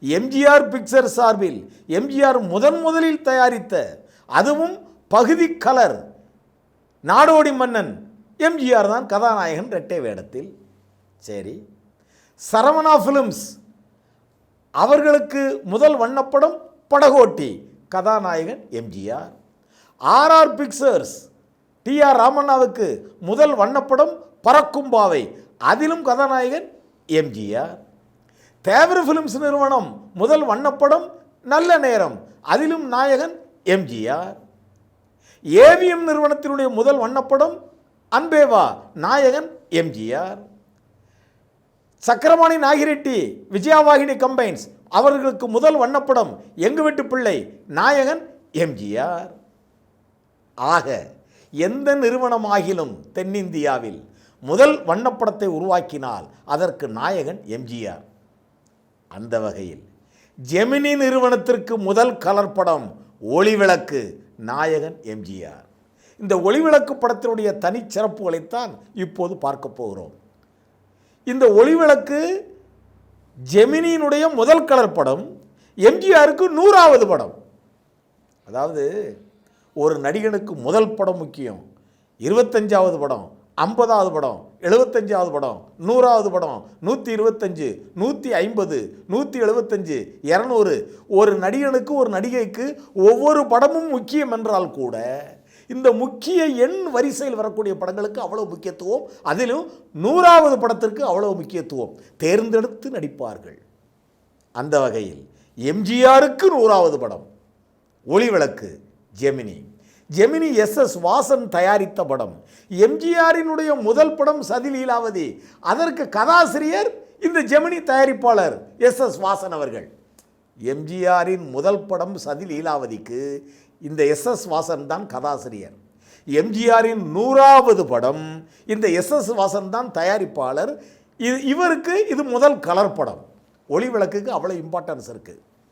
MGR picture சார்பில் எம்ஜிஆர் முதலில் தயாரித்த, அதுவும் பகுதி கலர் நாடோடி மன்னன், எம்ஜிஆர் தான் கதாநாயகன் இரட்டை வேடத்தில். சரி, சரவணா ஃபிலிம்ஸ் அவர்களுக்கு முதல் வண்ணப்படம் படகோட்டி, கதாநாயகன் எம்ஜிஆர். ஆர்ஆர் பிக்சர்ஸ் டிஆர் ராமண்ணாவுக்கு முதல் வண்ணப்படம் பறக்கும் பாவை, அதிலும் கதாநாயகன் எம்ஜிஆர். தேவர் ஃபிலிம்ஸ் நிறுவனம் முதல் வண்ணப்படம் நல்ல நேரம், அதிலும் நாயகன் எம்ஜிஆர். ஏவிஎம் நிறுவனத்தினுடைய முதல் வண்ணப்படம் அன்பேவா, நாயகன் எம்ஜிஆர். சக்கரபாணி நாகிரெட்டி விஜயவாகினி கம்பைன்ஸ் அவர்களுக்கு முதல் வண்ணப்படம் எங்கு வீட்டு பிள்ளை, நாயகன் எம்ஜிஆர். ஆக எந்த நிறுவனமாகிலும் தென்னிந்தியாவில் முதல் வண்ணப்படத்தை உருவாக்கினால் அதற்கு நாயகன் எம்ஜிஆர். அந்த வகையில் ஜெமினி நிறுவனத்திற்கு முதல் கலர் படம் ஒளிவிளக்கு, நாயகன் எம்ஜிஆர். இந்த ஒளிவிளக்கு படத்தினுடைய தனிச்சிறப்புகளைத்தான் இப்போது பார்க்க போகிறோம். இந்த ஒளிவிளக்கு ஜெமினியினுடைய முதல் கலர் படம், எம்ஜிஆருக்கு 100வது படம். அதாவது ஒரு நடிகனுக்கு முதல் படம் முக்கியம், 25வது படம், 50வது படம், 75வது படம், 100வது படம், 125, 150, 175, 200. ஒரு நடிகனுக்கு ஒரு நடிகைக்கு ஒவ்வொரு படமும் முக்கியம் என்றால் கூட இந்த முக்கிய எண் வரிசையில் வரக்கூடிய படங்களுக்கு அவ்வளவு முக்கியத்துவம், அதிலும் 100வது படத்திற்கு அவ்வளவு முக்கியத்துவம் தேர்ந்தெடுத்து நடிப்பார்கள். அந்த வகையில் எம்ஜிஆருக்கு 100வது படம் ஒளிவிளக்கு ஜெமினி. ஜெமினி எஸ்.எஸ். வாசன் தயாரித்த படம். எம்ஜிஆரினுடைய முதல் படம் சதி லீலாவதி, அதற்கு கதாசிரியர் இந்த ஜெமினி தயாரிப்பாளர் எஸ்.எஸ். வாசன் அவர்கள். எம்ஜிஆரின் முதல் படம் சதி லீலாவதிக்கு இந்த எஸ்.எஸ். வாசன் தான் கதாசிரியர். எம்ஜிஆரின் 100வது படம் இந்த எஸ்.எஸ். வாசன் தான் தயாரிப்பாளர். இவருக்கு இது முதல் கலர் படம். ஒளிவிளக்குக்கு அவ்வளோ இம்பார்ட்டன்ஸ் இருக்குது.